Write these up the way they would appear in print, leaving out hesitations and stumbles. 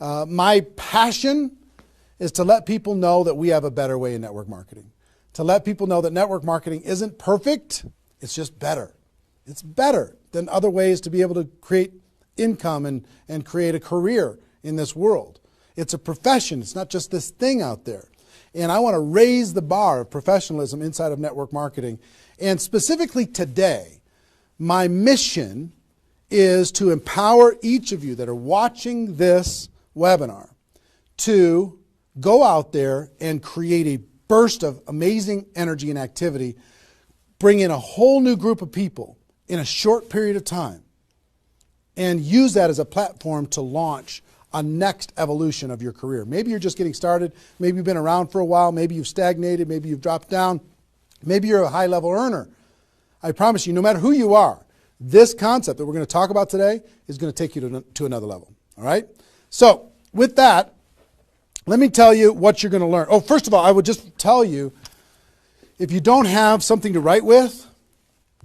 My passion is to let people know that we have a better way in network marketing. To let people know that network marketing isn't perfect, it's just better. It's better than other ways to be able to create income and create a career in this world. It's a profession. It's not just this thing out there. And I want to raise the bar of professionalism inside of network marketing. And specifically today, my mission is to empower each of you that are watching this webinar to go out there and create a burst of amazing energy and activity, bring in a whole new group of people in a short period of time, and use that as a platform to launch a next evolution of your career. Maybe you're just getting started. Maybe you've been around for a while. Maybe you've stagnated. Maybe you've dropped down. Maybe you're a high-level earner. I promise you, no matter who you are, this concept that we're going to talk about today is going to take you to another level. All right? So with that, let me tell you what you're going to learn. Oh, first of all, I would just tell you, if you don't have something to write with,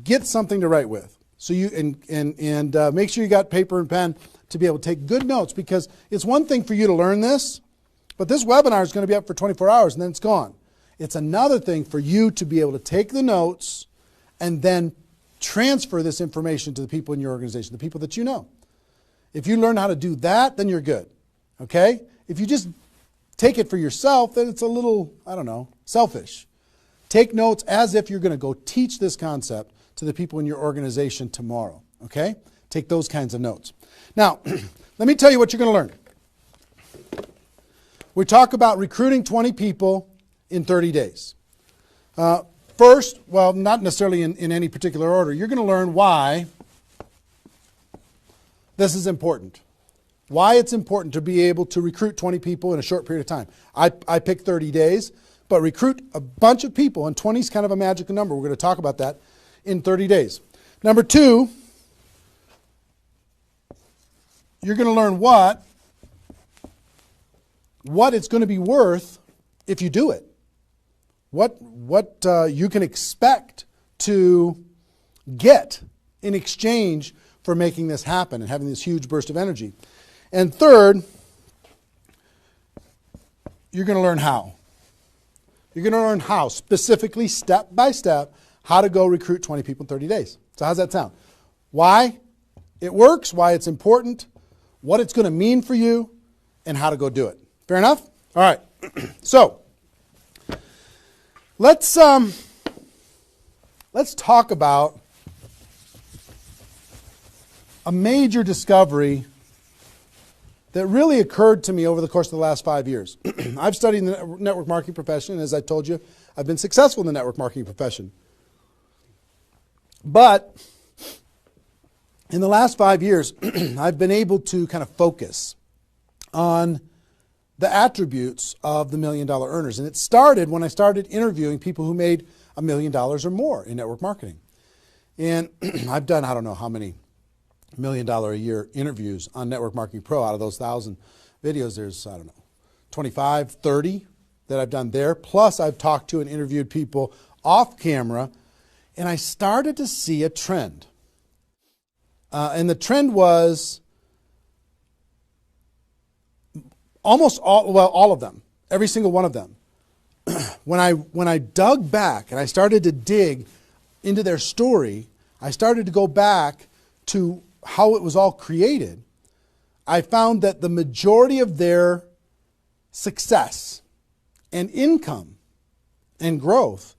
get something to write with. So you and make sure you got paper and pen to be able to take good notes, because it's one thing for you to learn this, but this webinar is going to be up for 24 hours and then it's gone. It's another thing for you to be able to take the notes and then transfer this information to the people in your organization, the people that you know. If you learn how to do that, then you're good. Okay? If you just take it for yourself, then it's a little, I don't know, selfish. Take notes as if you're going to go teach this concept to the people in your organization tomorrow. Okay? Take those kinds of notes. Now, let me tell you what you're going to learn. We talk about recruiting 20 people in 30 days. First, well, not necessarily in any particular order, you're going to learn why this is important. Why it's important to be able to recruit 20 people in a short period of time. I picked 30 days, but recruit a bunch of people, and 20 is kind of a magical number. We're going to talk about that in 30 days. Number two, you're going to learn what it's going to be worth if you do it. What you can expect to get in exchange for making this happen and having this huge burst of energy. And third, you're going to learn how. You're going to learn how, specifically, step by step, how to go recruit 20 people in 30 days. So how's that sound? Why it works, why it's important, what it's going to mean for you, and how to go do it. Fair enough? All right. So let's talk about a major discovery that really occurred to me over the course of the last 5 years. I've studied the network marketing profession, and as I told you, I've been successful in the network marketing profession. But in the last 5 years, I've been able to kind of focus on the attributes of the $1 million earners. And it started when I started interviewing people who made $1 million or more in network marketing. And I've done, I don't know how many $1 million a year interviews on Network Marketing Pro. Out of those 1,000 videos, there's, I don't know, 25, 30 that I've done there. Plus, I've talked to and interviewed people off camera, and I started to see a trend. And the trend was almost all of them, every single one of them. When I dug back and I started to dig into their story, I started to go back to how it was all created. I found that the majority of their success and income and growth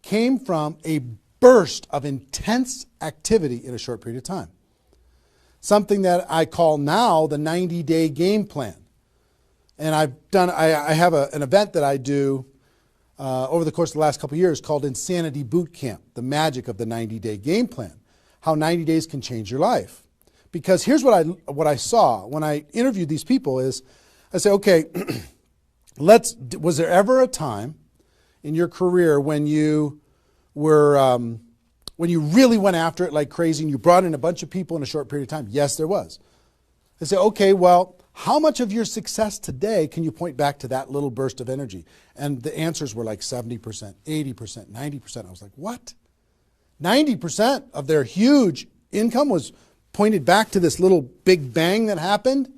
came from a burst of intense activity in a short period of time. Something that I call now the 90-day game plan. And I have an event that I do over the course of the last couple of years called Insanity Boot Camp, the magic of the 90-day game plan, how 90 days can change your life. Because here's what I saw when I interviewed these people is, I say, okay, was there ever a time in your career when you were, when you really went after it like crazy and you brought in a bunch of people in a short period of time? Yes, there was. I say, okay, well, how much of your success today can you point back to that little burst of energy? And the answers were like 70%, 80%, 90%. I was like, what? 90% of their huge income was pointed back to this little big bang that happened?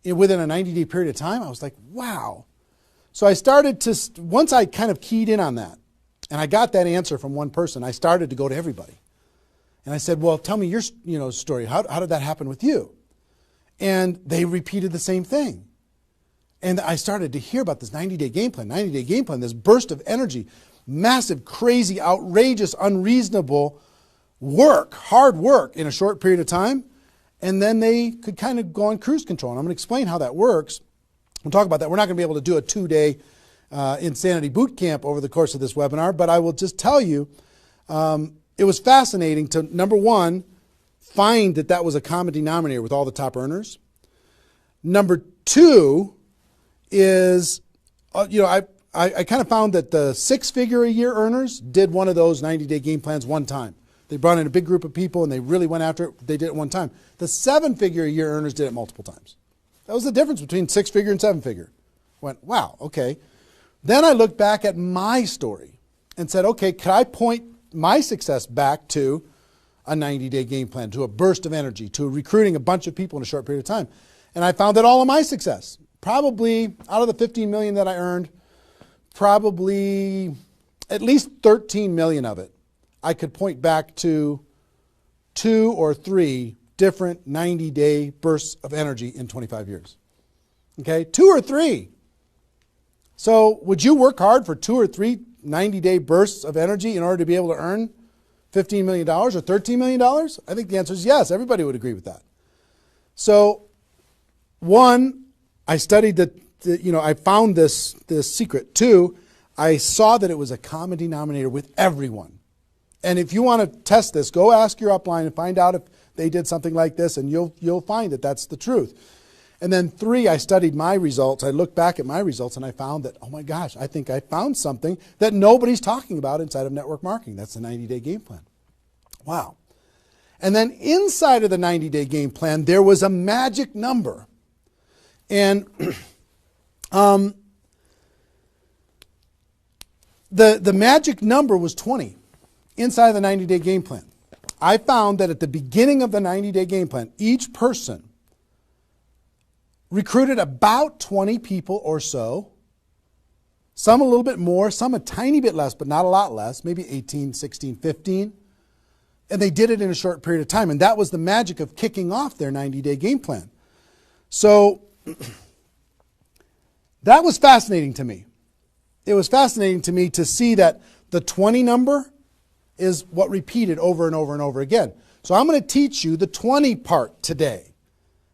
within a 90-day period of time. I was like, wow. So I started to, once I kind of keyed in on that, and I got that answer from one person, I started to go to everybody. And I said, well, tell me your story. How did that happen with you? And they repeated the same thing. And I started to hear about this 90-day game plan, this burst of energy, massive, crazy, outrageous, unreasonable work, hard work in a short period of time. And then they could kind of go on cruise control. And I'm going to explain how that works. We'll talk about that. We're not going to be able to do a 2-day insanity boot camp over the course of this webinar, but I will just tell you, it was fascinating to, number one, find that was a common denominator with all the top earners. Number two is, I kind of found that the 6-figure-a-year earners did one of those 90-day game plans one time. They brought in a big group of people and they really went after it. They did it one time. The 7-figure-a-year earners did it multiple times. That was the difference between 6-figure and 7-figure. Went, wow, okay. Then I looked back at my story and said, okay, could I point my success back to a 90-day game plan, to a burst of energy, to recruiting a bunch of people in a short period of time? And I found that all of my success, probably out of the 15 million that I earned, probably at least 13 million of it, I could point back to 2 or 3 different 90-day bursts of energy in 25 years. Okay, 2 or 3. So would you work hard for 2 or 3 90-day bursts of energy in order to be able to earn $15 million or $13 million? I think the answer is yes. Everybody would agree with that. So, one, I studied I found this secret. 2, I saw that it was a common denominator with everyone. And if you want to test this, go ask your upline and find out if they did something like this, and you'll find that that's the truth. And then 3, I studied my results. I looked back at my results and I found that, oh my gosh, I think I found something that nobody's talking about inside of network marketing. That's the 90-day game plan. Wow. And then inside of the 90-day game plan, there was a magic number. And the magic number was 20 inside of the 90-day game plan. I found that at the beginning of the 90-day game plan, each person recruited about 20 people or so, some a little bit more, some a tiny bit less, but not a lot less, maybe 18, 16, 15. And they did it in a short period of time. And that was the magic of kicking off their 90-day game plan. So that was fascinating to me. It was fascinating to me to see that the 20 number is what repeated over and over and over again. So I'm going to teach you the 20 part today.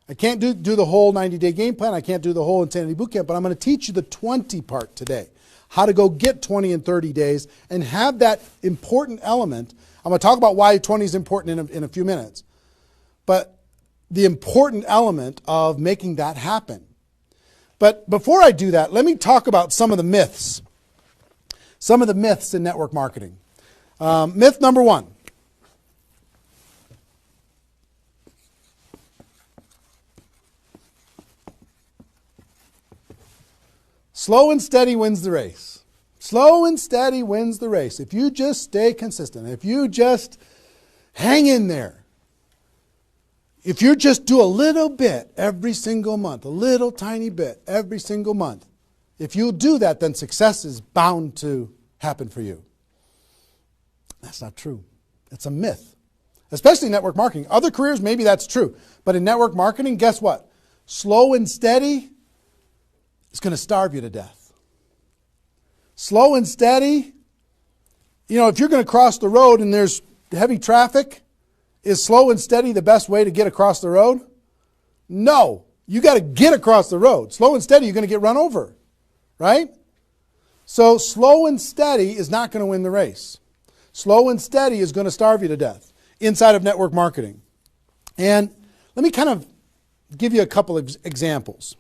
I can't do the whole 90-day game plan. I can't do the whole Insanity Bootcamp, but I'm going to teach you the 20 part today. How to go get 20 in 30 days and have that important element. I'm going to talk about why 20 is important in a few minutes. But the important element of making that happen. But before I do that, let me talk about some of the myths. Some of the myths in network marketing. Myth number 1. Slow and steady wins the race. Slow and steady wins the race. If you just stay consistent, if you just hang in there, if you just do a little bit every single month, a little tiny bit every single month, if you do that, then success is bound to happen for you. That's not true. It's a myth, especially in network marketing. Other careers, maybe that's true. But in network marketing, guess what? Slow and steady is going to starve you to death. Slow and steady, if you're going to cross the road and there's heavy traffic, is slow and steady the best way to get across the road? No. You got to get across the road. Slow and steady, you're going to get run over, right? So slow and steady is not going to win the race. Slow and steady is going to starve you to death inside of network marketing. And let me kind of give you a couple of examples.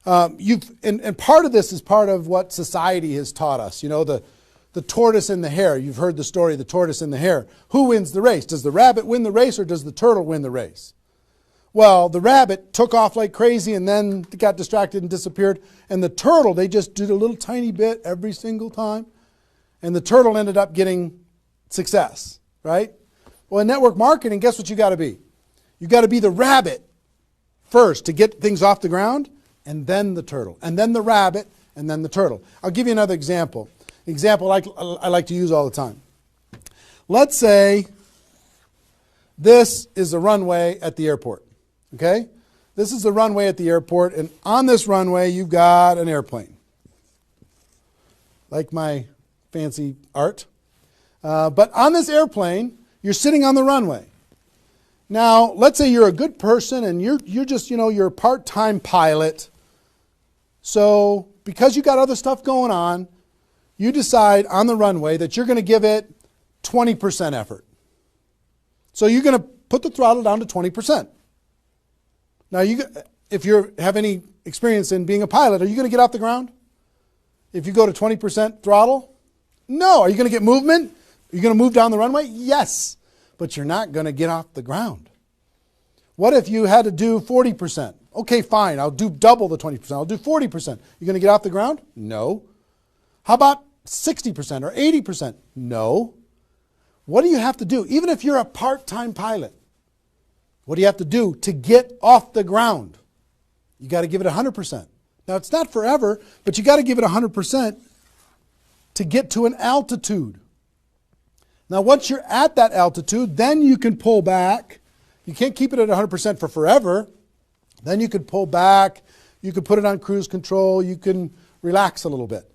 And part of this is part of what society has taught us. The tortoise and the hare. You've heard the story of the tortoise and the hare. Who wins the race? Does the rabbit win the race or does the turtle win the race? Well, the rabbit took off like crazy and then got distracted and disappeared. And the turtle, they just did a little tiny bit every single time. And the turtle ended up getting success, right? Well, in network marketing, guess what you got to be? You got to be the rabbit first to get things off the ground, and then the turtle, and then the rabbit, and then the turtle. I'll give you another example. Example I like to use all the time. Let's say this is the runway at the airport. Okay? This is the runway at the airport, and on this runway you've got an airplane. Like my fancy art. But on this airplane, you're sitting on the runway. Now, let's say you're a good person and you're just, you're a part-time pilot. So, because you got other stuff going on, you decide on the runway that you're going to give it 20% effort. So you're going to put the throttle down to 20%. Now, if you have any experience in being a pilot, are you going to get off the ground? If you go to 20% throttle? No. Are you going to get movement? Are you going to move down the runway? Yes. But you're not going to get off the ground. What if you had to do 40%? Okay, fine. I'll do double the 20%. I'll do 40%. You going to get off the ground? No. How about 60% or 80%? No. What do you have to do? Even if you're a part-time pilot, what do you have to do to get off the ground? You got to give it 100%. Now, it's not forever, but you got to give it 100% to get to an altitude. Now, once you're at that altitude, then you can pull back. You can't keep it at 100% for forever. Then you could pull back. You could put it on cruise control. You can relax a little bit.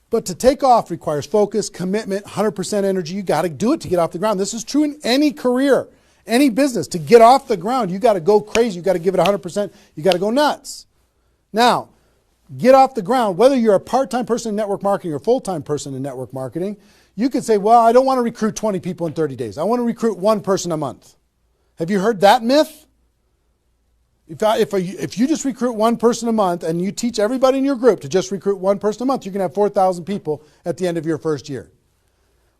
But to take off requires focus, commitment, 100% energy. You got to do it to get off the ground. This is true in any career, any business. To get off the ground, you got to go crazy. You got to give it 100%. You got to go nuts. Now, get off the ground. Whether you're a part-time person in network marketing or full-time person in network marketing, you could say, well, I don't want to recruit 20 people in 30 days. I want to recruit one person a month. Have you heard that myth? If you just recruit one person a month and you teach everybody in your group to just recruit one person a month, you're going to have 4,000 people at the end of your first year.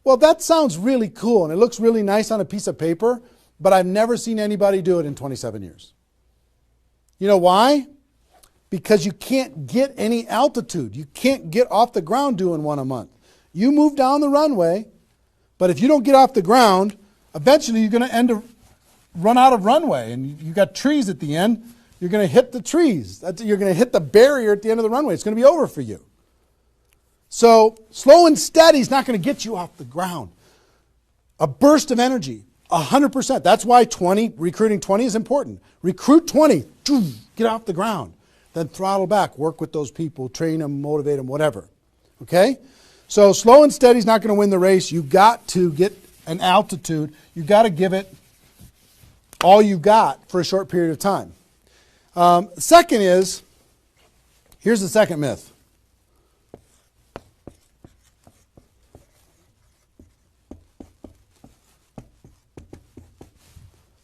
Well, that sounds really cool and it looks really nice on a piece of paper, but I've never seen anybody do it in 27 years. You know why? Because you can't get any altitude. You can't get off the ground doing one a month. You move down the runway, but if you don't get off the ground, eventually you're going to run out of runway, and you got trees at the end. You're going to hit the trees. You're going to hit the barrier at the end of the runway. It's going to be over for you. So slow and steady is not going to get you off the ground. A burst of energy, 100%. That's why recruiting 20 is important. Recruit 20, get off the ground. Then throttle back, work with those people, train them, motivate them, whatever. Okay? So slow and steady is not going to win the race. You got to get an altitude. You got to give it all you got for a short period of time. Second is, here's the second myth.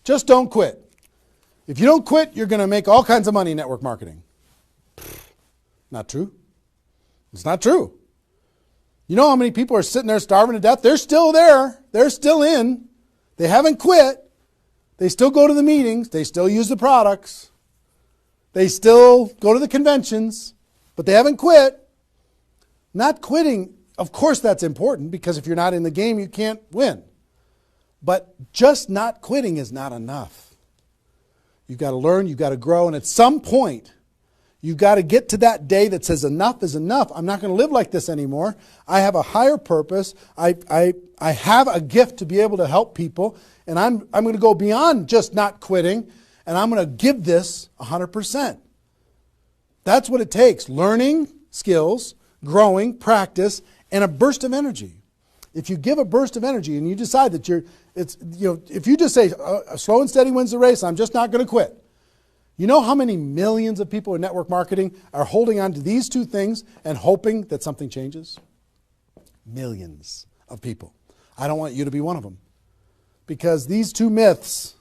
Just don't quit. If you don't quit, you're going to make all kinds of money in network marketing. Not true. It's not true. You know how many people are sitting there starving to death? They're still there. They're still in. They haven't quit. They still go to the meetings. They still use the products. They still go to the conventions, but they haven't quit. Not quitting, of course that's important, because if you're not in the game, you can't win. But just not quitting is not enough. You've got to learn, you've got to grow, and at some point, you've got to get to that day that says enough is enough. I'm not going to live like this anymore. I have a higher purpose. I have a gift to be able to help people, and I'm going to go beyond just not quitting, and I'm going to give this 100%. That's what it takes. Learning skills, growing, practice, and a burst of energy. If you give a burst of energy and you decide that if you just say slow and steady wins the race, I'm just not going to quit. You know how many millions of people in network marketing are holding on to these two things and hoping that something changes? Millions of people. I don't want you to be one of them. Because these two myths,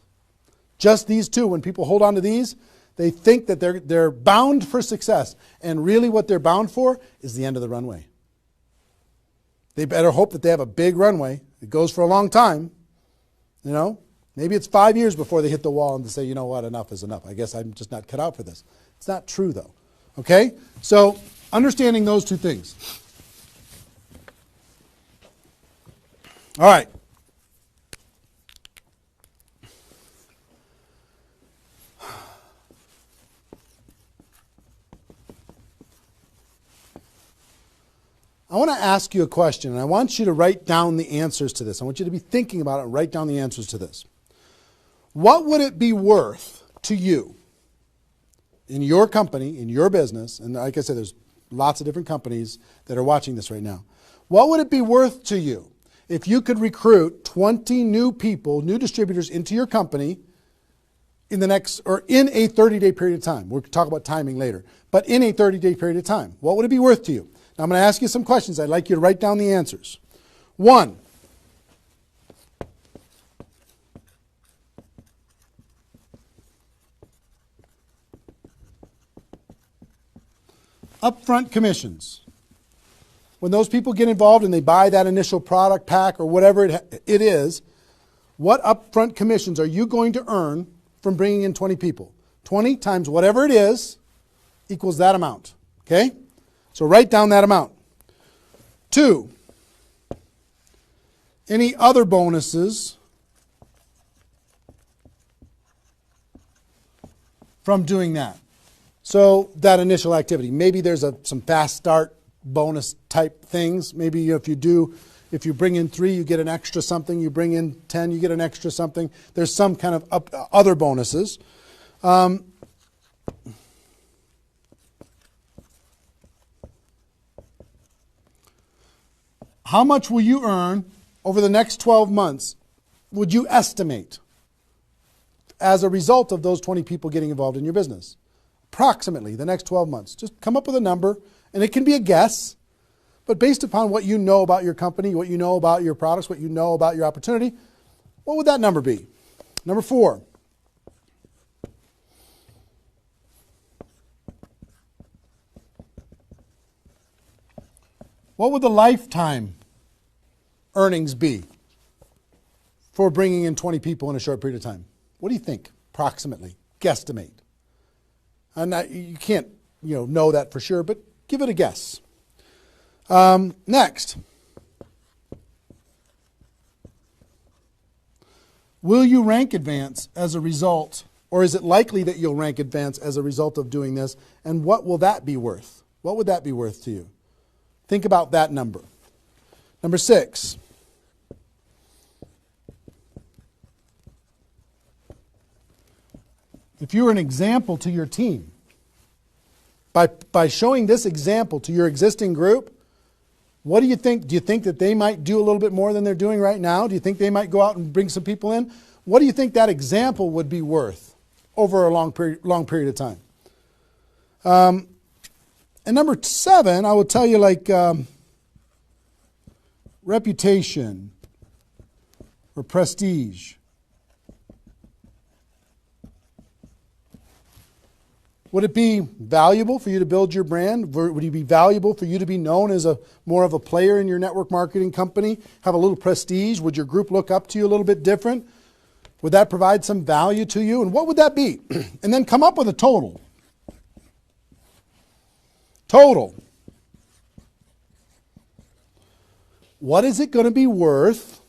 just these two, when people hold on to these, they think that they're bound for success. And really what they're bound for is the end of the runway. They better hope that they have a big runway. It goes for a long time. You know, maybe it's 5 years before they hit the wall and they say, you know what, enough is enough. I guess I'm just not cut out for this. It's not true though. Okay? So understanding those two things. All right. I want to ask you a question, and I want you to write down the answers to this. I want you to be thinking about it and write down the answers to this. What would it be worth to you in your company, in your business, and like I said, there's lots of different companies that are watching this right now. What would it be worth to you if you could recruit 20 new people, new distributors into your company in the next, or in a 30-day period of time? We'll talk about timing later, but in a 30-day period of time. What would it be worth to you? Now I'm going to ask you some questions. I'd like you to write down the answers. 1, upfront commissions. When those people get involved and they buy that initial product pack or whatever it is, what upfront commissions are you going to earn from bringing in 20 people? 20 times whatever it is equals that amount. Okay? So write down that amount. 2, any other bonuses from doing that? So that initial activity. Maybe there's some fast start bonus type things. Maybe if you bring in 3, you get an extra something. You bring in 10, you get an extra something. There's some kind of other bonuses. How much will you earn over the next 12 months, would you estimate, as a result of those 20 people getting involved in your business? Approximately the next 12 months. Just come up with a number, and it can be a guess, but based upon what you know about your company, what you know about your products, what you know about your opportunity, what would that number be? Number 4. What would the lifetime earnings be for bringing in 20 people in a short period of time? What do you think, approximately, guesstimate? And you can't, know that for sure, but give it a guess. Next, will you rank advance as a result, or is it likely that you'll rank advance as a result of doing this? And what will that be worth? What would that be worth to you? Think about that number. Number 6. If you were an example to your team, by showing this example to your existing group, what do you think? Do you think that they might do a little bit more than they're doing right now? Do you think they might go out and bring some people in? What do you think that example would be worth over a long period of time? And number 7, I will tell you, reputation or prestige. Would it be valuable for you to build your brand? Would it be valuable for you to be known as more of a player in your network marketing company? Have a little prestige? Would your group look up to you a little bit different? Would that provide some value to you? And what would that be? And then come up with a total. Total. What is it going to be worth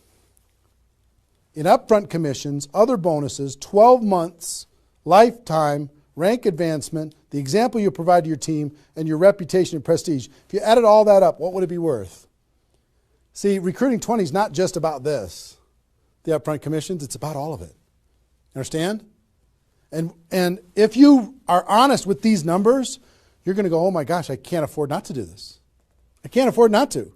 in upfront commissions, other bonuses, 12 months, lifetime, rank advancement, the example you provide to your team, and your reputation and prestige? If you added all that up, what would it be worth? See, recruiting 20 is not just about this, the upfront commissions. It's about all of it. Understand? And if you are honest with these numbers, you're going to go, oh my gosh, I can't afford not to do this. I can't afford not to.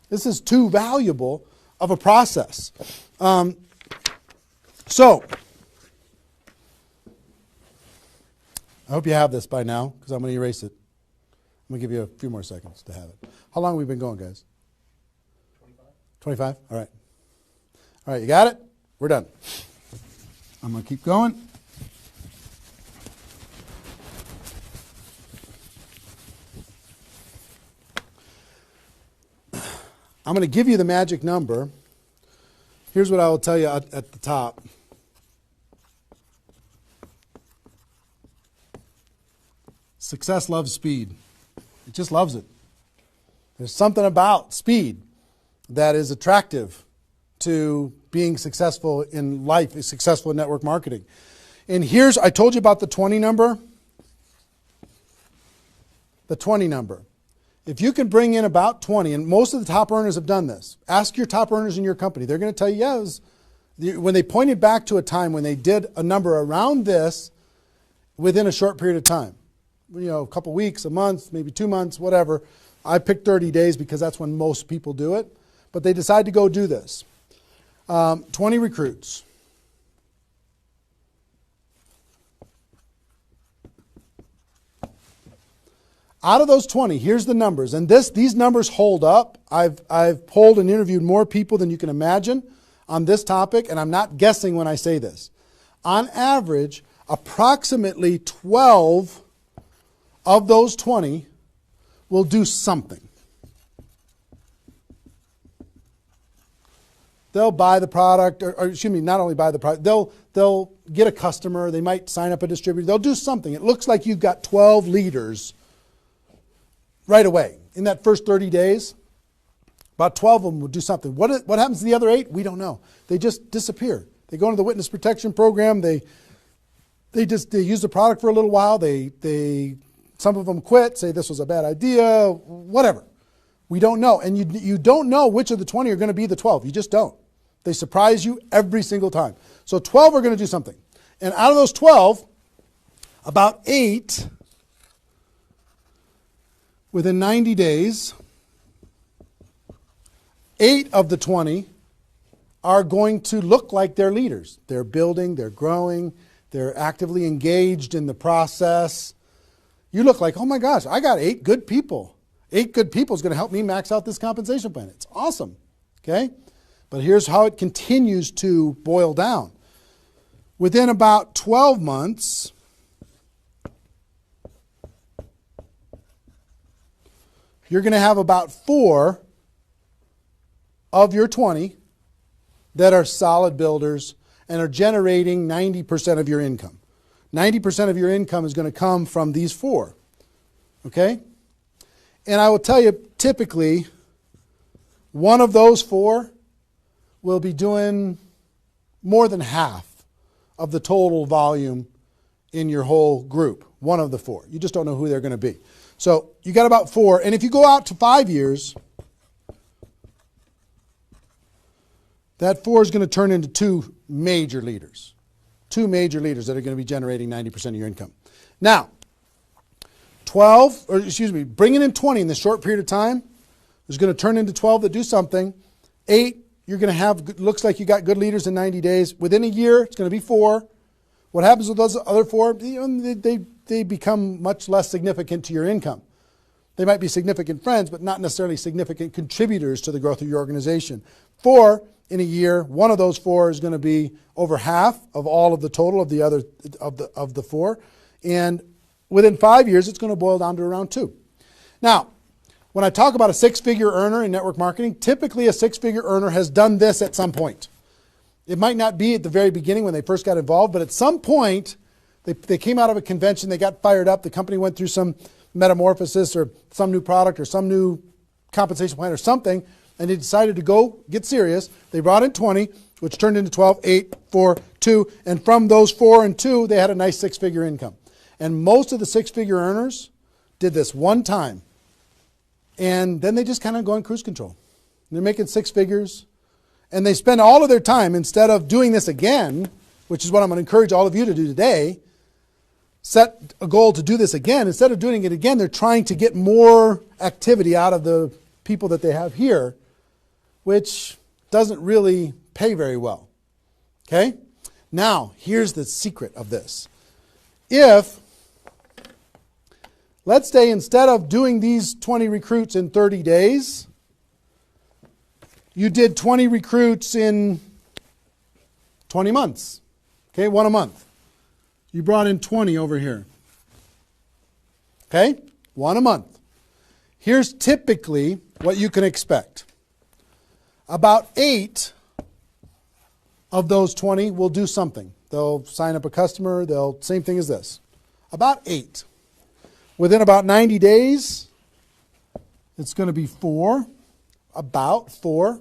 This is too valuable of a process. So, I hope you have this by now, because I'm going to erase it. I'm going to give you a few more seconds to have it. How long have we been going, guys? 25? All right. All right, you got it? We're done. I'm going to keep going. I'm going to give you the magic number. Here's what I will tell you at the top. Success loves speed. It just loves it. There's something about speed that is attractive to being successful in life, successful in network marketing. And I told you about the 20 number. The 20 number. If you can bring in about 20, and most of the top earners have done this, ask your top earners in your company. They're going to tell you, when they pointed back to a time when they did a number around this within a short period of time, a couple weeks, a month, maybe 2 months, whatever. I picked 30 days because that's when most people do it. But they decide to go do this. 20 recruits. Out of those 20, here's the numbers. And these numbers hold up. I've polled and interviewed more people than you can imagine on this topic, and I'm not guessing when I say this. On average, approximately 12 of those 20 will do something. They'll buy the product, or excuse me, not only buy the product, they'll get a customer, they might sign up a distributor, they'll do something. It looks like you've got 12 leaders right away. In that first 30 days, about 12 of them will do something. What happens to the other 8? We don't know. They just disappear. They go into the witness protection program, they use the product for a little while, some of them quit, say this was a bad idea, whatever. We don't know. And you don't know which of the 20 are going to be the 12. You just don't. They surprise you every single time. So 12 are going to do something. And out of those 12, about 8, within 90 days, 8 of the 20 are going to look like they're leaders. They're building, they're growing, they're actively engaged in the process. You look like, oh my gosh, I got 8 good people. 8 good people is going to help me max out this compensation plan. It's awesome. Okay? But here's how it continues to boil down. Within about 12 months, you're going to have about 4 of your 20 that are solid builders and are generating 90% of your income. 90% of your income is going to come from these 4. Okay? And I will tell you, typically, one of those 4 will be doing more than half of the total volume in your whole group. One of the 4. You just don't know who they're going to be. So you got about 4. And if you go out to 5 years, that 4 is going to turn into 2 major leaders. 2 major leaders that are going to be generating 90% of your income. Now, bringing in 20 in this short period of time is going to turn into 12 that do something. 8, you're going to have, looks like you got good leaders in 90 days. Within a year, it's going to be 4. What happens with those other 4? They become much less significant to your income. They might be significant friends, but not necessarily significant contributors to the growth of your organization. 4 in a year, one of those 4 is going to be over half of all of the total of the other of the 4, and within 5 years, it's going to boil down to around 2. Now, when I talk about a 6-figure earner in network marketing, typically a 6-figure earner has done this at some point. It might not be at the very beginning when they first got involved, but at some point, they came out of a convention, they got fired up, the company went through some metamorphosis or some new product or some new compensation plan or something, and they decided to go get serious. They brought in 20, which turned into 12, 8, 4, 2, and from those 4 and 2, they had a nice 6-figure income. And most of the 6-figure earners did this one time, and then they just kind of go on cruise control. They're making 6 figures, and they spend all of their time, instead of doing this again, which is what I'm going to encourage all of you to do today, set a goal to do this again. Instead of doing it again, they're trying to get more activity out of the people that they have here, which doesn't really pay very well. Okay? Now, here's the secret of this. If, let's say instead of doing these 20 recruits in 30 days, you did 20 recruits in 20 months. Okay, 1 a month. You brought in 20 over here. Okay, 1 a month. Here's typically what you can expect. About 8 of those 20 will do something. They'll sign up a customer. Same thing as this. About 8. Within about 90 days, it's going to be 4. About 4.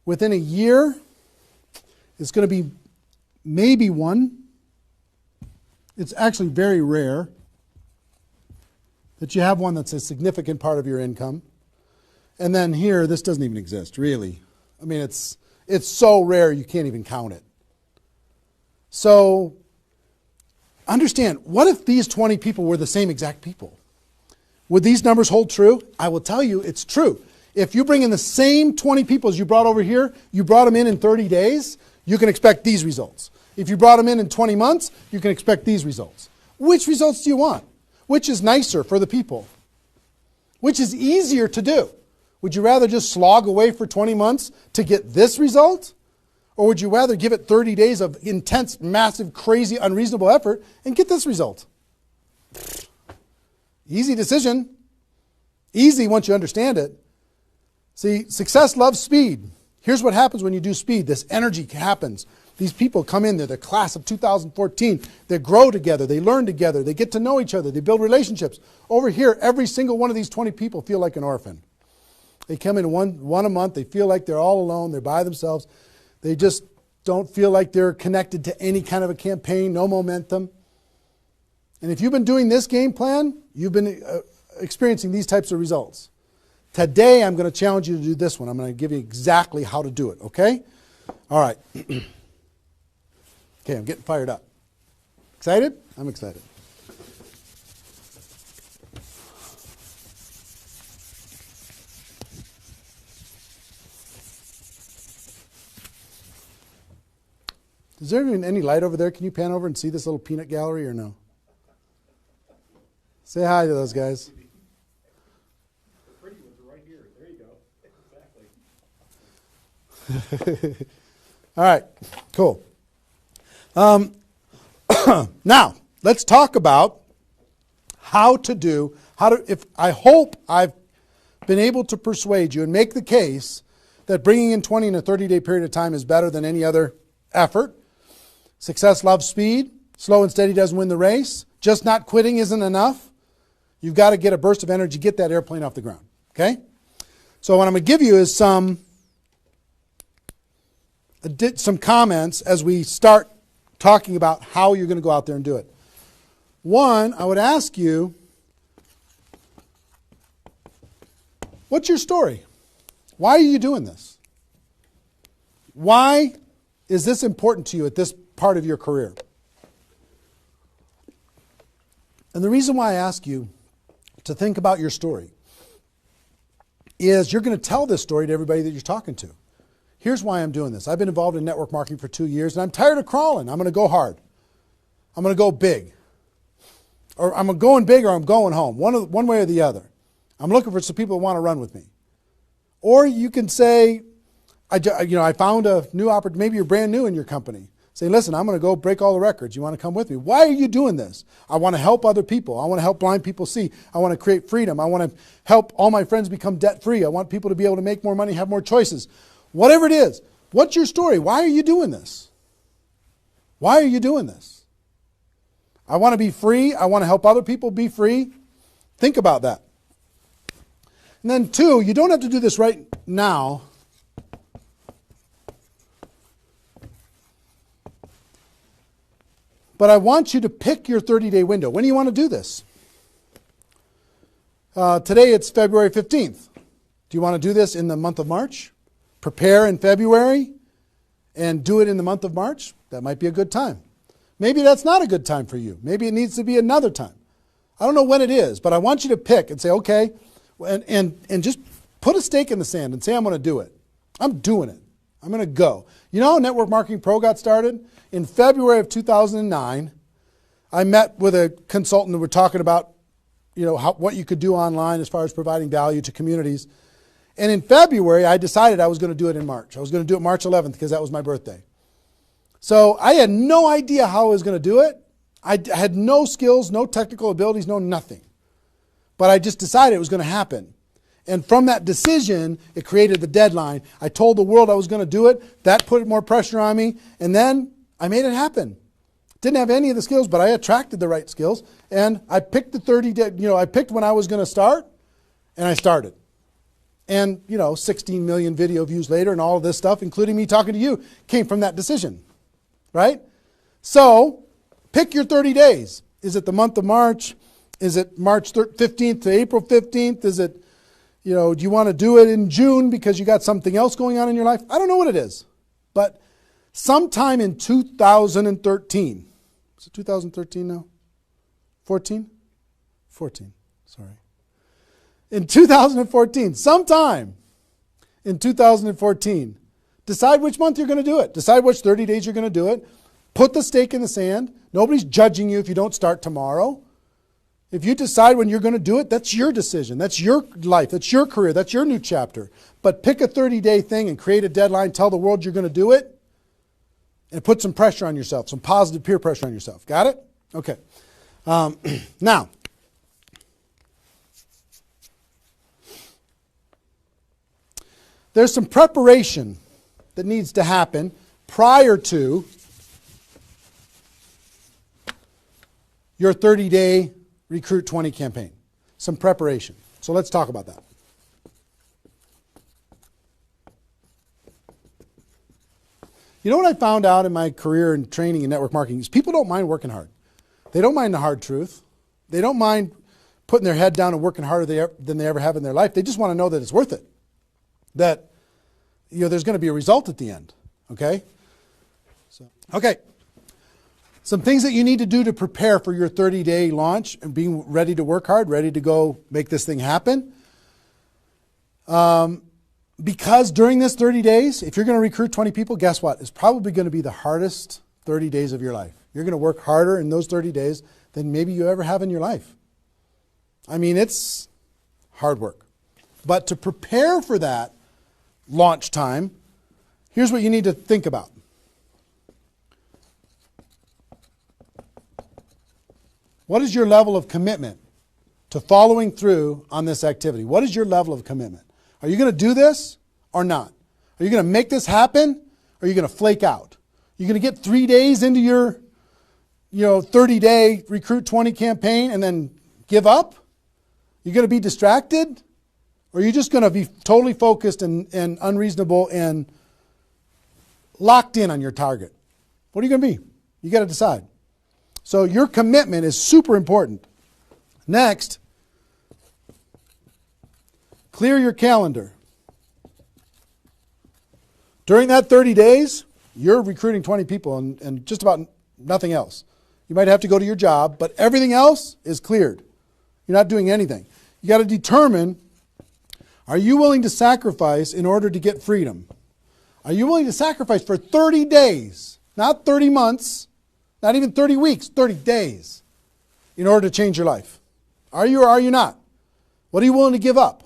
Within a year, it's going to be maybe 1. It's actually very rare. that you have one that's a significant part of your income. And then here, this doesn't even exist, really. I mean, it's so rare you can't even count it. So understand, what if these 20 people were the same exact people? Would these numbers hold true? I will tell you it's true. If you bring in the same 20 people as you brought over here, you brought them in 30 days, you can expect these results. If you brought them in 20 months, you can expect these results. Which results do you want? Which is nicer for the people? Which is easier to do? Would you rather just slog away for 20 months to get this result? Or would you rather give it 30 days of intense, massive, crazy, unreasonable effort and get this result? Easy decision. Easy once you understand it. See, success loves speed. Here's what happens when you do speed. This energy happens. These people come in, they're the class of 2014. They grow together, they learn together, they get to know each other, they build relationships. Over here, every single one of these 20 people feel like an orphan. They come in one a month, they feel like they're all alone, they're by themselves. They just don't feel like they're connected to any kind of a campaign, no momentum. And if you've been doing this game plan, you've been experiencing these types of results. Today, I'm going to challenge you to do this one. I'm going to give you exactly how to do it, okay? All right. Okay, I'm getting fired up. Excited? I'm excited. Is there even any light over there? Can you pan over and see this little peanut gallery or no? Say hi to those guys. The pretty ones are right here. There you go. Exactly. All right, cool. Now, let's talk about I hope I've been able to persuade you and make the case that bringing in 20 in a 30-day period of time is better than any other effort. Success loves speed. Slow and steady doesn't win the race. Just not quitting isn't enough. You've got to get a burst of energy, get that airplane off the ground. Okay? So what I'm going to give you is some comments as we start talking about how you're going to go out there and do it. One, I would ask you, what's your story? Why are you doing this? Why is this important to you at this part of your career? And the reason why I ask you to think about your story is you're going to tell this story to everybody that you're talking to. Here's why I'm doing this. I've been involved in network marketing for 2 years, and I'm tired of crawling. I'm going to go hard. I'm going to go big. Or I'm going big or I'm going home, one way or the other. I'm looking for some people that want to run with me. Or you can say, I found a new opportunity. Maybe you're brand new in your company. Say, listen, I'm going to go break all the records. You want to come with me? Why are you doing this? I want to help other people. I want to help blind people see. I want to create freedom. I want to help all my friends become debt-free. I want people to be able to make more money, have more choices. Whatever it is, what's your story? Why are you doing this? Why are you doing this? I want to be free. I want to help other people be free. Think about that. And then 2, you don't have to do this right now. But I want you to pick your 30-day window. When do you want to do this? Today it's February 15th. Do you want to do this in the month of March? Prepare in February and do it in the month of March? That might be a good time. Maybe that's not a good time for you. Maybe it needs to be another time. I don't know when it is, but I want you to pick and say, okay, and just put a stake in the sand and say, I'm going to do it. I'm doing it. I'm going to go. You know how Network Marketing Pro got started? In February of 2009, I met with a consultant and we're talking about, what you could do online as far as providing value to communities. And in February, I decided I was going to do it in March. I was going to do it March 11th because that was my birthday. So I had no idea how I was going to do it. I had no skills, no technical abilities, no nothing. But I just decided it was going to happen. And from that decision, it created the deadline. I told the world I was going to do it. That put more pressure on me. And then I made it happen. Didn't have any of the skills, but I attracted the right skills. And I picked the 30 day, I picked when I was going to start, and I started. And, 16 million video views later and all of this stuff, including me talking to you, came from that decision. Right? So, pick your 30 days. Is it the month of March? Is it March 15th to April 15th? Is it, do you want to do it in June because you got something else going on in your life? I don't know what it is. But sometime in 2013, is it 2013 now? 14? 14, sorry. In 2014, sometime in 2014, decide which month you're going to do it. Decide which 30 days you're going to do it. Put the stake in the sand. Nobody's judging you if you don't start tomorrow. If you decide when you're going to do it, that's your decision. That's your life. That's your career. That's your new chapter. But pick a 30-day thing and create a deadline. Tell the world you're going to do it. And put some pressure on yourself, some positive peer pressure on yourself. Got it? Okay. Now, there's some preparation that needs to happen prior to your 30-day Recruit 20 campaign. Some preparation. So let's talk about that. You know what I found out in my career in training in network marketing is people don't mind working hard. They don't mind the hard truth. They don't mind putting their head down and working harder than they ever have in their life. They just want to know that it's worth it. That there's going to be a result at the end. Okay? Okay. Some things that you need to do to prepare for your 30-day launch and being ready to work hard, ready to go make this thing happen. Because during this 30 days, if you're going to recruit 20 people, guess what? It's probably going to be the hardest 30 days of your life. You're going to work harder in those 30 days than maybe you ever have in your life. I mean, it's hard work. But to prepare for that launch time, here's what you need to think about. What is your level of commitment to following through on this activity? What is your level of commitment? Are you going to do this or not? Are you going to make this happen or are you going to flake out? You're going to get 3 days into your 30-day Recruit 20 campaign and then give up? You're going to be distracted? Or are you just going to be totally focused and unreasonable and locked in on your target? What are you going to be? You got to decide. So your commitment is super important. Next, clear your calendar. During that 30 days, you're recruiting 20 people and just about nothing else. You might have to go to your job, but everything else is cleared. You're not doing anything. You got to determine, are you willing to sacrifice in order to get freedom? Are you willing to sacrifice for 30 days, not 30 months, not even 30 weeks, 30 days in order to change your life? Are you or are you not? What are you willing to give up?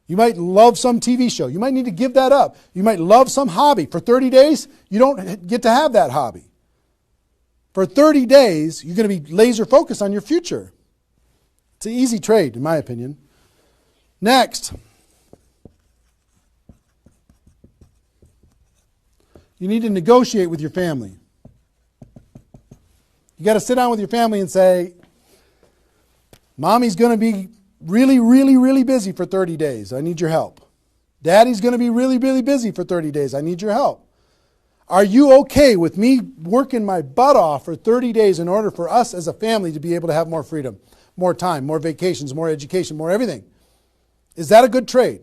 You might love some TV show. You might need to give that up. You might love some hobby. For 30 days, you don't get to have that hobby. For 30 days, you're going to be laser focused on your future. It's an easy trade, in my opinion. Next, you need to negotiate with your family. You got to sit down with your family and say, Mommy's going to be really, really, really busy for 30 days. I need your help. Daddy's going to be really, really busy for 30 days. I need your help. Are you okay with me working my butt off for 30 days in order for us as a family to be able to have more freedom, more time, more vacations, more education, more everything? Is that a good trade?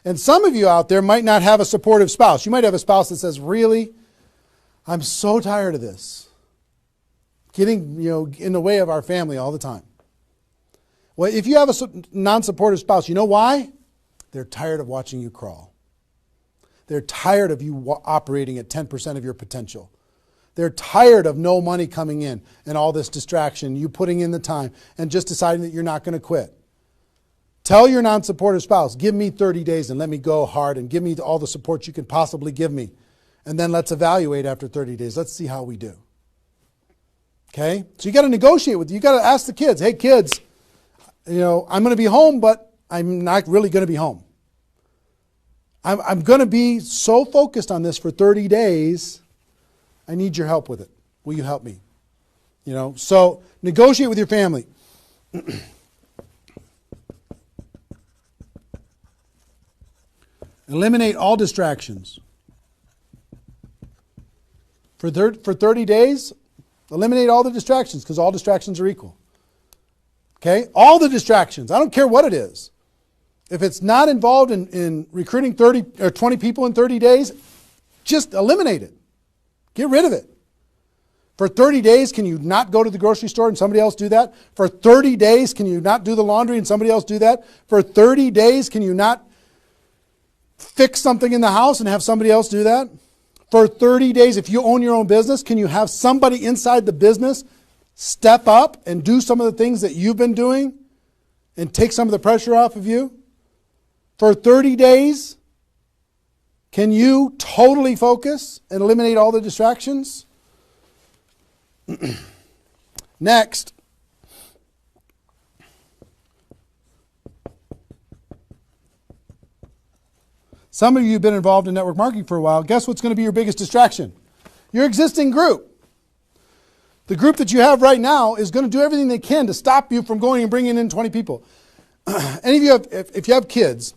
And some of you out there might not have a supportive spouse. You might have a spouse that says, really, I'm so tired of this. Getting in the way of our family all the time. Well, if you have a non-supportive spouse, you know why? They're tired of watching you crawl. They're tired of you operating at 10% of your potential. They're tired of no money coming in and all this distraction, you putting in the time and just deciding that you're not going to quit. Tell your non-supportive spouse, give me 30 days and let me go hard and give me all the support you can possibly give me. And then let's evaluate after 30 days. Let's see how we do. Okay? So you got to negotiate with, you got to ask the kids, hey kids, I'm going to be home, but I'm not really going to be home. I'm going to be so focused on this for 30 days. I need your help with it. Will you help me? So negotiate with your family. Eliminate all distractions. For 30 days, eliminate all the distractions because all distractions are equal. Okay? All the distractions. I don't care what it is. If it's not involved in recruiting 30 or 20 people in 30 days, just eliminate it. Get rid of it. For 30 days, can you not go to the grocery store and somebody else do that? For 30 days, can you not do the laundry and somebody else do that? For 30 days, can you not fix something in the house and have somebody else do that? For 30 days, if you own your own business, can you have somebody inside the business step up and do some of the things that you've been doing and take some of the pressure off of you? For 30 days, can you totally focus and eliminate all the distractions? Next, some of you have been involved in network marketing for a while. Guess what's going to be your biggest distraction? Your existing group. The group that you have right now is going to do everything they can to stop you from going and bringing in 20 people. Any of you have, if you have kids,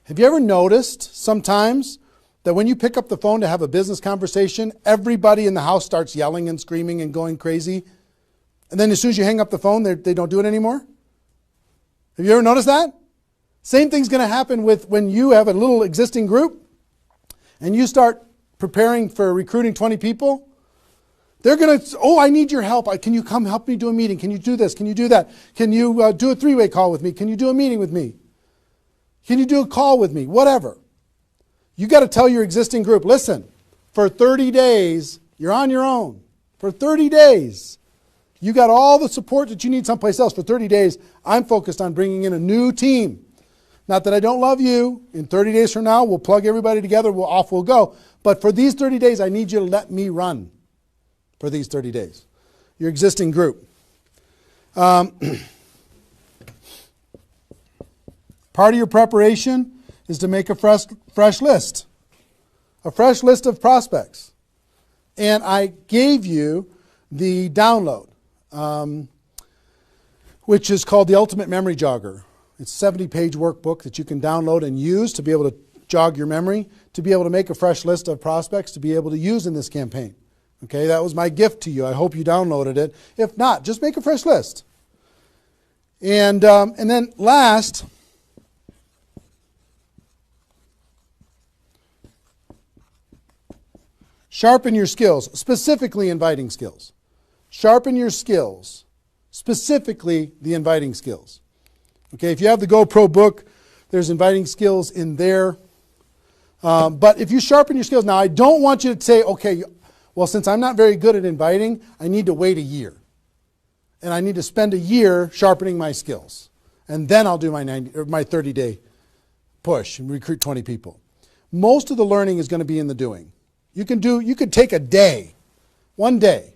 have you ever noticed sometimes that when you pick up the phone to have a business conversation, everybody in the house starts yelling and screaming and going crazy? And then as soon as you hang up the phone, they don't do it anymore? Have you ever noticed that? Same thing's going to happen with when you have a little existing group and you start preparing for recruiting 20 people. They're going to, oh, I need your help. Can you come help me do a meeting? Can you do this? Can you do that? Can you do a three-way call with me? Can you do a meeting with me? Can you do a call with me? Whatever. You got to tell your existing group, listen, for 30 days, you're on your own. For 30 days, you got all the support that you need someplace else. For 30 days, I'm focused on bringing in a new team. Not that I don't love you. In 30 days from now, we'll plug everybody together, off we'll go. But for these 30 days, I need you to let me run for these 30 days. Your existing group. Part of your preparation is to make a fresh list. A fresh list of prospects. And I gave you the download, which is called the Ultimate Memory Jogger. It's a 70-page workbook that you can download and use to be able to jog your memory, to be able to make a fresh list of prospects to be able to use in this campaign. Okay, that was my gift to you. I hope you downloaded it. If not, just make a fresh list. And then last, sharpen your skills, specifically inviting skills. Sharpen your skills, specifically the inviting skills. Okay, if you have the GoPro book, there's inviting skills in there. But if you sharpen your skills, now I don't want you to say, okay, well, since I'm not very good at inviting, I need to wait a year. And I need to spend a year sharpening my skills. And then I'll do my 30-day push and recruit 20 people. Most of the learning is going to be in the doing. You could take a day, one day,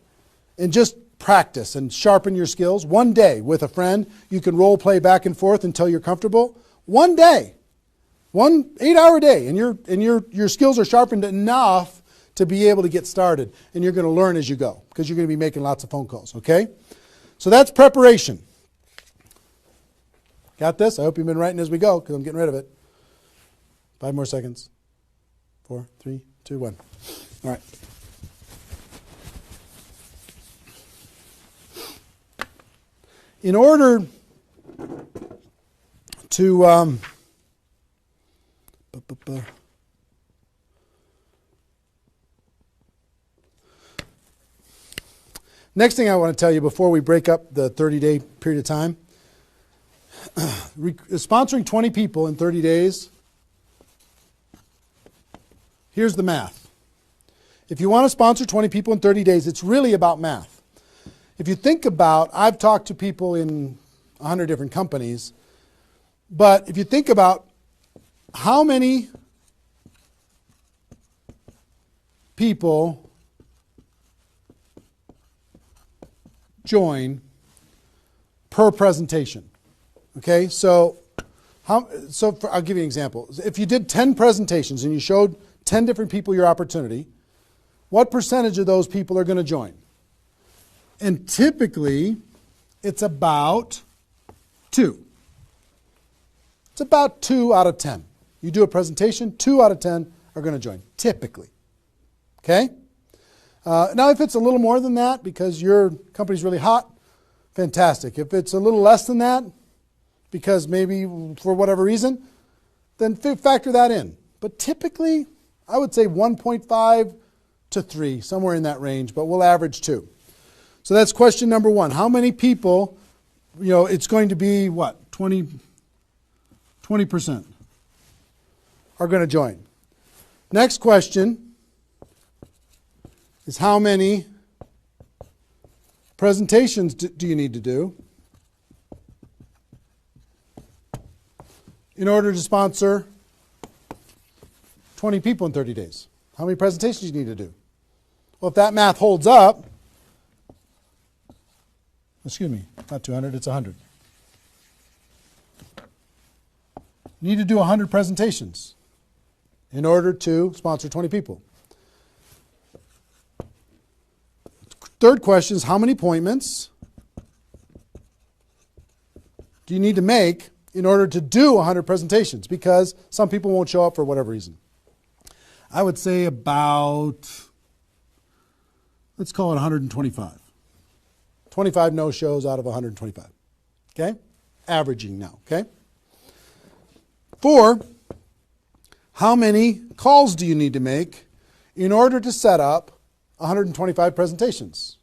and just practice and sharpen your skills. One day with a friend, you can role play back and forth until you're comfortable. One day, 1 8-hour day, and your skills are sharpened enough to be able to get started. And you're going to learn as you go because you're going to be making lots of phone calls, okay? So that's preparation. Got this? I hope you've been writing as we go because I'm getting rid of it. 5 more seconds. 4, 3, 2, 1. All right. In order to next thing I want to tell you before we break up the 30-day period of time, sponsoring 20 people in 30 days, here's the math. If you want to sponsor 20 people in 30 days, it's really about math. If you think about, I've talked to people in 100 different companies, but if you think about how many people join per presentation. Okay, so I'll give you an example. If you did 10 presentations and you showed 10 different people your opportunity, what percentage of those people are going to join? And typically, it's about 2. It's about 2 out of 10. You do a presentation, 2 out of 10 are going to join, typically. Okay? Now, if it's a little more than that because your company's really hot, fantastic. If it's a little less than that, because maybe for whatever reason, then factor that in. But typically, I would say 1.5 to 3, somewhere in that range, but we'll average 2. So that's question number 1. How many people, it's going to be what? 20% are going to join. Next question is how many presentations do you need to do in order to sponsor 20 people in 30 days? How many presentations do you need to do? Well, if that math holds up, excuse me, not 200, it's 100. You need to do 100 presentations in order to sponsor 20 people. Third question is how many appointments do you need to make in order to do 100 presentations? Because some people won't show up for whatever reason. I would say about, let's call it 125. 25 no-shows out of 125. Okay? Averaging now, okay? 4, how many calls do you need to make in order to set up 125 presentations?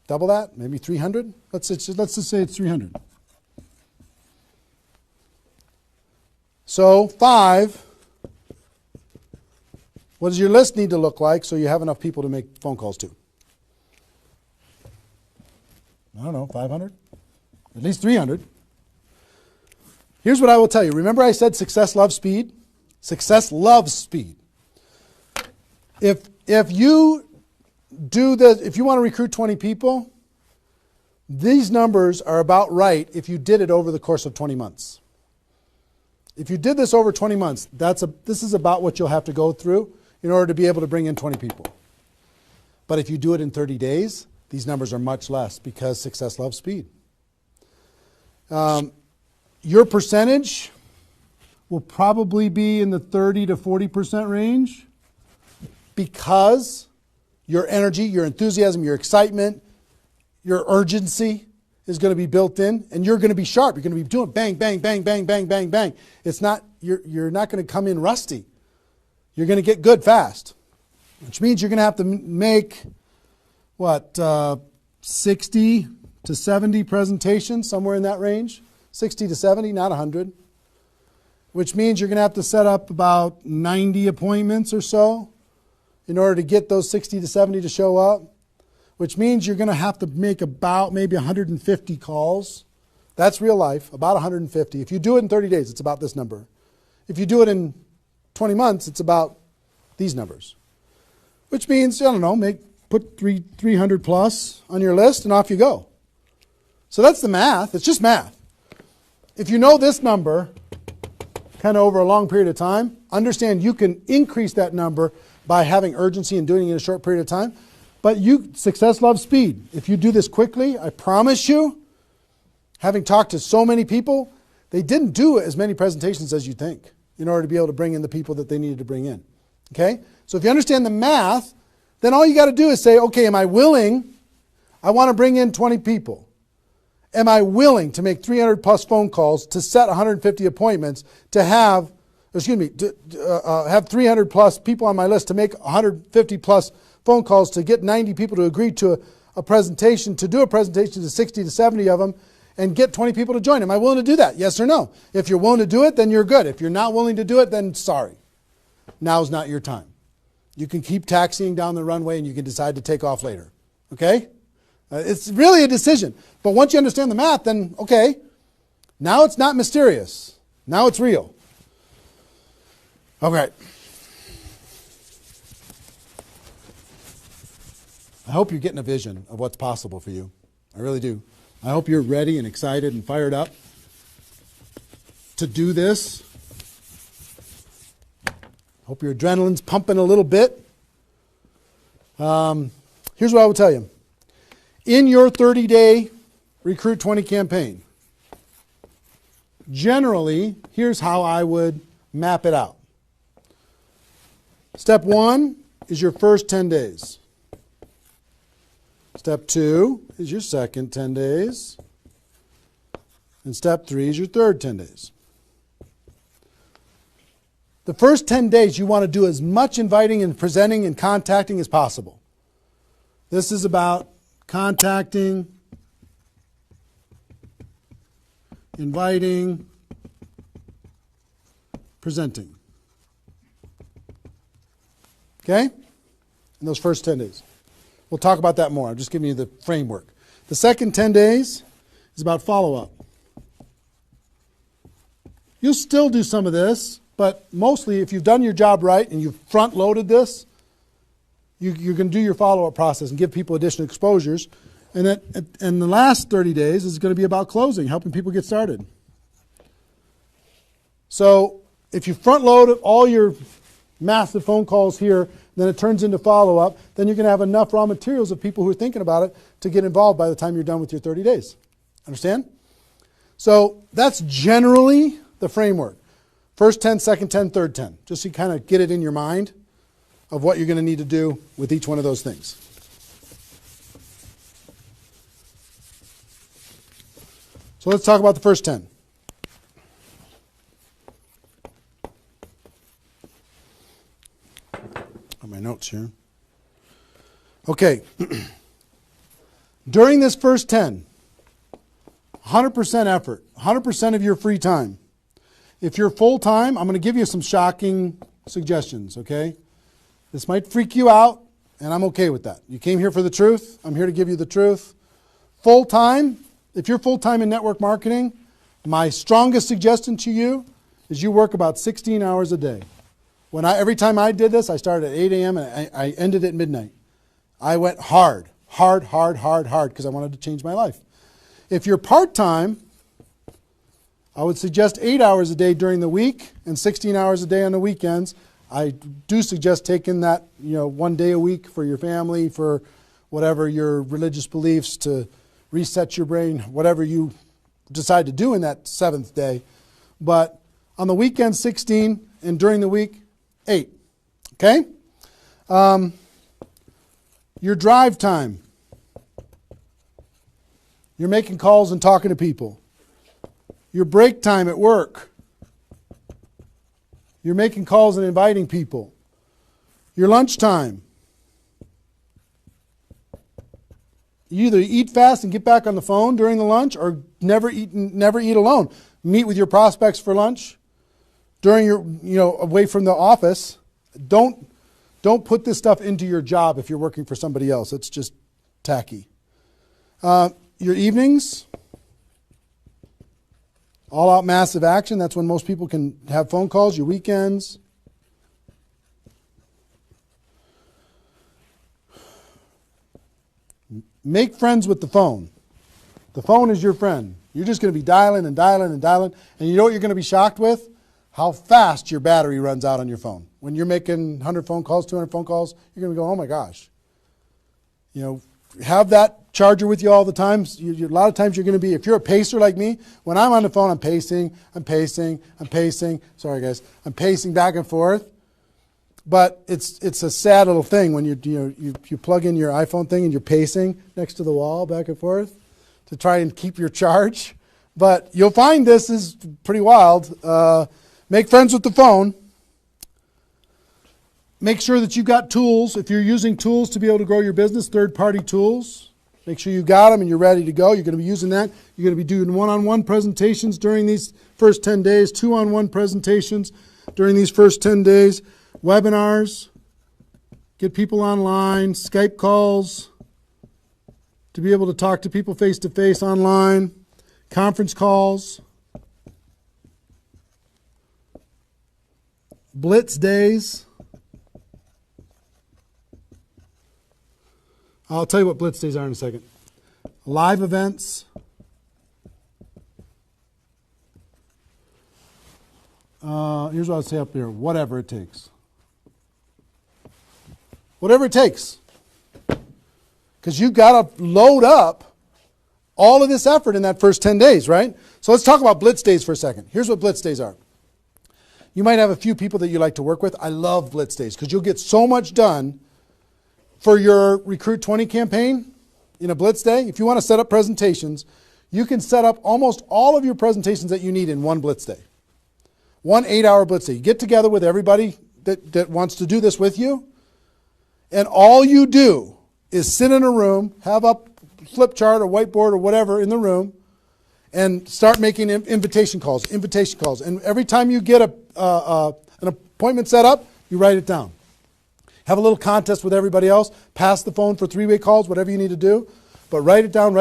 Double that? Maybe 300? Let's just say it's 300. So 5, what does your list need to look like so you have enough people to make phone calls to? I don't know, 500? At least 300. Here's what I will tell you. Remember I said success loves speed? Success loves speed. If you if you want to recruit 20 people, these numbers are about right if you did it over the course of 20 months. If you did this over 20 months, this is about what you'll have to go through in order to be able to bring in 20 people. But if you do it in 30 days, these numbers are much less because success loves speed. Your percentage will probably be in the 30 to 40% range because your energy, your enthusiasm, your excitement, your urgency is going to be built in, and you're going to be sharp. You're going to be doing bang, bang, bang, bang, bang, bang, bang. It's not, you're not going to come in rusty. You're going to get good fast, which means you're going to have to make, 60 to 70 presentations, somewhere in that range. 60 to 70, not 100. Which means you're going to have to set up about 90 appointments or so in order to get those 60 to 70 to show up. Which means you're going to have to make about maybe 150 calls. That's real life, about 150. If you do it in 30 days, it's about this number. If you do it in 20 months, it's about these numbers. Which means, put 300 plus on your list and off you go. So that's the math. It's just math. If you know this number kind of over a long period of time, understand you can increase that number by having urgency and doing it in a short period of time. But success loves speed. If you do this quickly, I promise you, having talked to so many people, they didn't do as many presentations as you think in order to be able to bring in the people that they needed to bring in. Okay? So if you understand the math, then all you got to do is say, okay, am I willing? I want to bring in 20 people. Am I willing to make 300 plus phone calls to set 150 appointments to have 300 plus people on my list to make 150 plus phone calls to get 90 people to agree to a presentation, to do a presentation to 60 to 70 of them and get 20 people to join? Am I willing to do that? Yes or no? If you're willing to do it, then you're good. If you're not willing to do it, then sorry. Now's not your time. You can keep taxiing down the runway and you can decide to take off later. Okay? It's really a decision. But once you understand the math, then okay, now it's not mysterious. Now it's real. Okay. I hope you're getting a vision of what's possible for you. I really do. I hope you're ready and excited and fired up to do this. Hope your adrenaline's pumping a little bit. Here's what I will tell you. In your 30-day Recruit 20 campaign, generally, here's how I would map it out. Step 1 is your first 10 days. Step 2 is your second 10 days. And step 3 is your third 10 days. The first 10 days, you want to do as much inviting and presenting and contacting as possible. This is about contacting, inviting, presenting. Okay? In those first 10 days. We'll talk about that more. I'm just giving you the framework. The second 10 days is about follow-up. You'll still do some of this, but mostly if you've done your job right and you've front-loaded this, you're going to do your follow-up process and give people additional exposures. And the last 30 days is going to be about closing, helping people get started. So if you front-load all your massive phone calls here, then it turns into follow-up, then you're going to have enough raw materials of people who are thinking about it to get involved by the time you're done with your 30 days. Understand? So that's generally the framework. First 10, second 10, third 10. Just so you kind of get it in your mind of what you're going to need to do with each one of those things. So let's talk about the first 10. On my notes here. Okay. During this first 10, 100% effort, 100% of your free time. If you're full-time, I'm going to give you some shocking suggestions, okay? This might freak you out, and I'm okay with that. You came here for the truth. I'm here to give you the truth. Full-time, if you're full-time in network marketing, my strongest suggestion to you is you work about 16 hours a day. Every time I did this, I started at 8 a.m. and I ended at midnight. I went hard, because I wanted to change my life. If you're part-time, I would suggest 8 hours a day during the week and 16 hours a day on the weekends. I do suggest taking that, 1 day a week for your family, for whatever your religious beliefs, to reset your brain, whatever you decide to do in that 7th day. But on the weekend, 16, and during the week, 8. Okay? Your drive time. You're making calls and talking to people. Your break time at work. You're making calls and inviting people. Your lunch time. You either eat fast and get back on the phone during the lunch, or never eat alone. Meet with your prospects for lunch during your, away from the office. Don't put this stuff into your job if you're working for somebody else. It's just tacky. Your evenings, all out massive action. That's when most people can have phone calls. Your weekends. Make friends with the phone. The phone is your friend. You're just going to be dialing and dialing and dialing. And you know what you're going to be shocked with? How fast your battery runs out on your phone. When you're making 100 phone calls, 200 phone calls, you're going to go, oh my gosh. Have that charger with you all the time. A lot of times you're going to be, if you're a pacer like me, when I'm on the phone, I'm pacing. Sorry guys. I'm pacing back and forth. But it's a sad little thing when you plug in your iPhone thing and you're pacing next to the wall back and forth to try and keep your charge. But you'll find this is pretty wild. Make friends with the phone. Make sure that you've got tools. If you're using tools to be able to grow your business, third-party tools, make sure you got them and you're ready to go. You're going to be using that. You're going to be doing one-on-one presentations during these first 10 days, two-on-one presentations during these first 10 days, webinars, get people online, Skype calls, to be able to talk to people face-to-face online, conference calls, blitz days. I'll tell you what blitz days are in a second. Live events. Here's what I'll say up here. Whatever it takes. Whatever it takes. Because you've got to load up all of this effort in that first 10 days, right? So let's talk about blitz days for a second. Here's what blitz days are. You might have a few people that you like to work with. I love blitz days because you'll get so much done for your Recruit 20 campaign in a blitz day, if you want to set up presentations, you can set up almost all of your presentations that you need in one blitz day. 1 8-hour blitz day. You get together with everybody that wants to do this with you, and all you do is sit in a room, have a flip chart or whiteboard or whatever in the room, and start making invitation calls. And every time you get an appointment set up, you write it down. Have a little contest with everybody else. Pass the phone for 3-way calls, whatever you need to do. But write it down.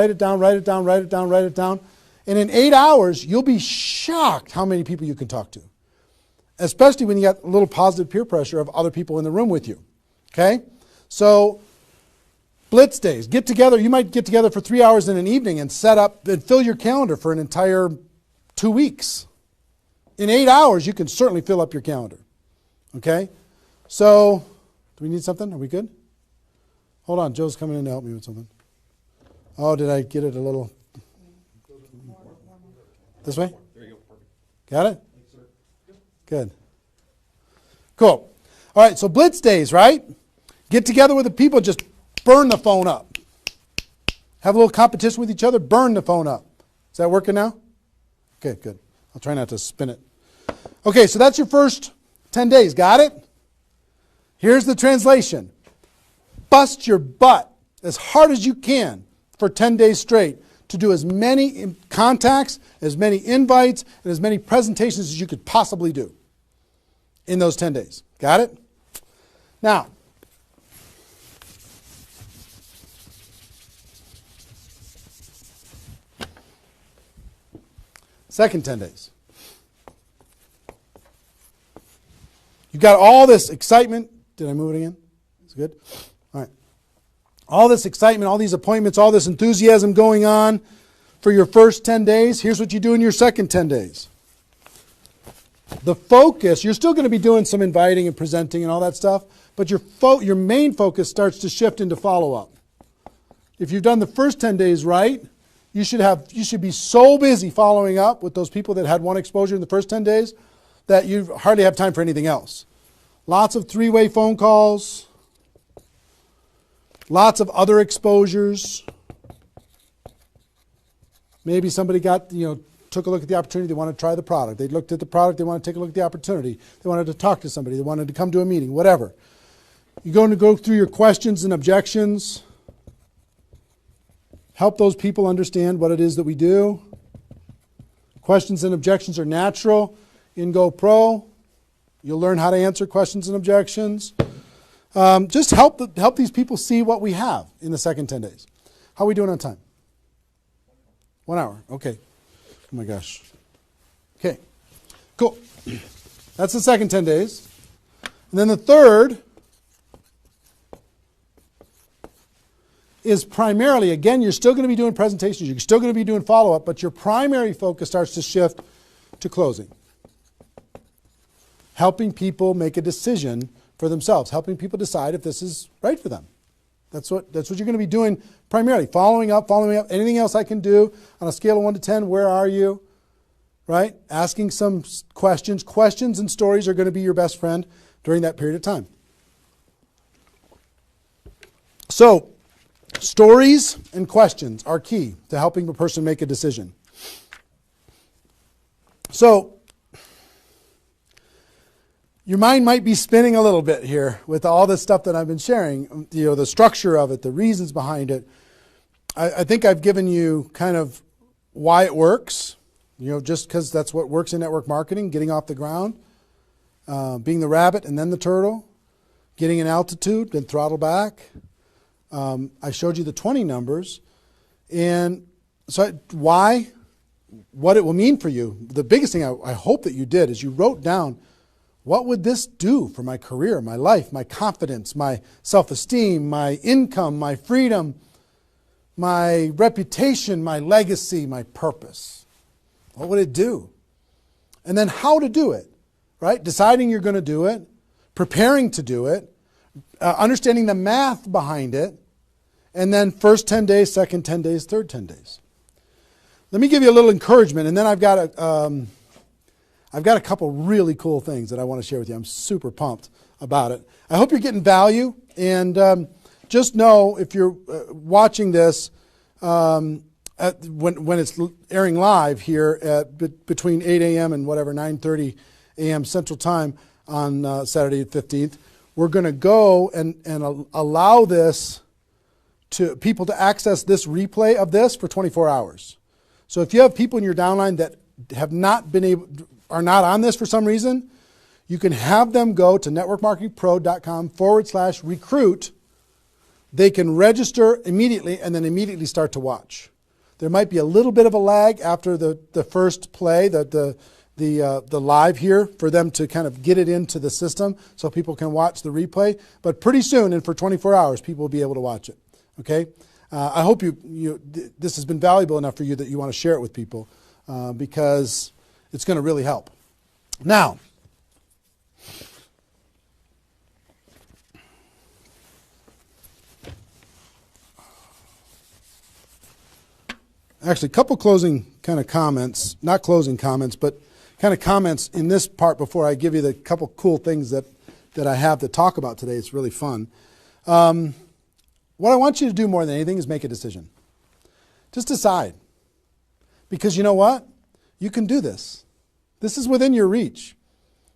And in 8 hours, you'll be shocked how many people you can talk to. Especially when you got a little positive peer pressure of other people in the room with you. Okay? So, blitz days. Get together. You might get together for 3 hours in an evening and set up and fill your calendar for an entire 2 weeks. In 8 hours, you can certainly fill up your calendar. Okay? So, do we need something? Are we good? Hold on. Joe's coming in to help me with something. Oh, did I get it a little? This way? There you go. Perfect. Got it? Good. Cool. All right, so blitz days, right? Get together with the people, just burn the phone up. Have a little competition with each other, burn the phone up. Is that working now? Okay, good. I'll try not to spin it. Okay, so that's your first 10 days. Got it? Here's the translation. Bust your butt as hard as you can for 10 days straight to do as many contacts, as many invites, and as many presentations as you could possibly do in those 10 days. Got it? Now, second 10 days. You've got all this excitement. Did I move it again? It's good? All right. All this excitement, all these appointments, all this enthusiasm going on for your first 10 days. Here's what you do in your second 10 days. The focus, you're still going to be doing some inviting and presenting and all that stuff, but your main focus starts to shift into follow-up. If you've done the first 10 days right, you should be so busy following up with those people that had one exposure in the first 10 days that you hardly have time for anything else. Lots of 3-way phone calls. Lots of other exposures. Maybe somebody took a look at the opportunity. They want to try the product. They looked at the product. They want to take a look at the opportunity. They wanted to talk to somebody. They wanted to come to a meeting, whatever. You're going to go through your questions and objections. Help those people understand what it is that we do. Questions and objections are natural in GoPro. You'll learn how to answer questions and objections. Just help these people see what we have in the second 10 days. How are we doing on time? 1 hour. Okay. Oh my gosh. Okay. Cool. That's the second 10 days. And then the third is primarily, again, you're still going to be doing presentations. You're still going to be doing follow-up, but your primary focus starts to shift to closing. Helping people make a decision for themselves, helping people decide if this is right for them. That's what you're going to be doing primarily. Following up. Anything else I can do on a scale of 1 to 10, where are you? Right? Asking some questions. Questions and stories are going to be your best friend during that period of time. So, stories and questions are key to helping a person make a decision. So, your mind might be spinning a little bit here with all this stuff that I've been sharing, the structure of it, the reasons behind it. I think I've given you kind of why it works, just because that's what works in network marketing, getting off the ground, being the rabbit and then the turtle, getting an altitude, then throttle back. I showed you the 20 numbers. And so why, what it will mean for you. The biggest thing I hope that you did is you wrote down, what would this do for my career, my life, my confidence, my self-esteem, my income, my freedom, my reputation, my legacy, my purpose? What would it do? And then how to do it, right? Deciding you're going to do it, preparing to do it, understanding the math behind it, and then first 10 days, second 10 days, third 10 days. Let me give you a little encouragement, and then I've got a couple really cool things that I want to share with you. I'm super pumped about it. I hope you're getting value, and just know if you're watching this when it's airing live here at between 8 a.m. and whatever 9:30 a.m. Central Time on Saturday the 15th, we're going to go and allow this to people to access this replay of this for 24 hours. So if you have people in your downline that have not been able, are not on this for some reason, you can have them go to networkmarketingpro.com/recruit. They can register immediately and then immediately start to watch. There might be a little bit of a lag after the first play, the live here, for them to kind of get it into the system so people can watch the replay. But pretty soon, and for 24 hours, people will be able to watch it. Okay? I hope this has been valuable enough for you that you want to share it with people because it's going to really help. Now, actually, a couple closing kind of comments, not closing comments, but kind of comments in this part before I give you the couple cool things that I have to talk about today. It's really fun. What I want you to do more than anything is make a decision. Just decide. Because you know what? You can do this. This is within your reach.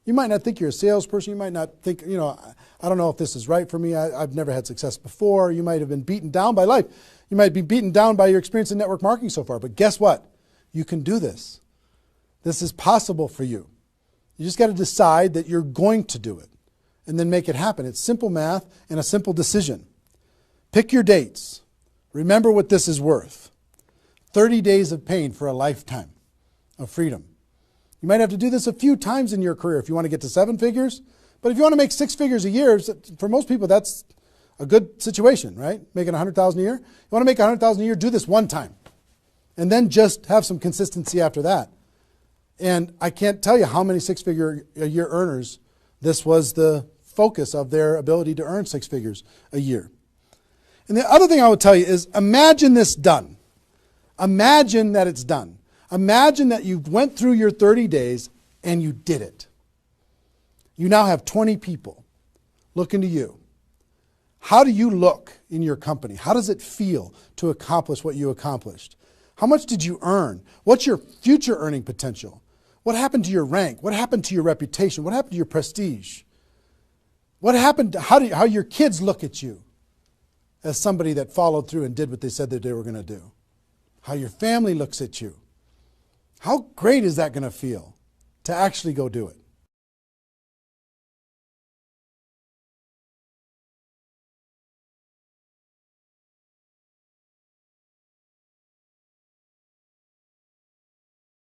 You might not think you're a salesperson. You might not think, I don't know if this is right for me. I've never had success before. You might have been beaten down by life. You might be beaten down by your experience in network marketing so far. But guess what? You can do this. This is possible for you. You just got to decide that you're going to do it and then make it happen. It's simple math and a simple decision. Pick your dates. Remember what this is worth. 30 days of pain for a lifetime of freedom. You might have to do this a few times in your career if you want to get to 7 figures. But if you want to make 6 figures a year, for most people, that's a good situation, right? Making $100,000 a year. You want to make $100,000 a year, do this one time. And then just have some consistency after that. And I can't tell you how many 6-figure a year earners this was the focus of their ability to earn 6 figures a year. And the other thing I would tell you is imagine this done. Imagine that it's done. Imagine that you went through your 30 days and you did it. You now have 20 people looking to you. How do you look in your company? How does it feel to accomplish what you accomplished? How much did you earn? What's your future earning potential? What happened to your rank? What happened to your reputation? What happened to your prestige? What happened to how your kids look at you as somebody that followed through and did what they said that they were going to do? How your family looks at you? How great is that going to feel to actually go do it?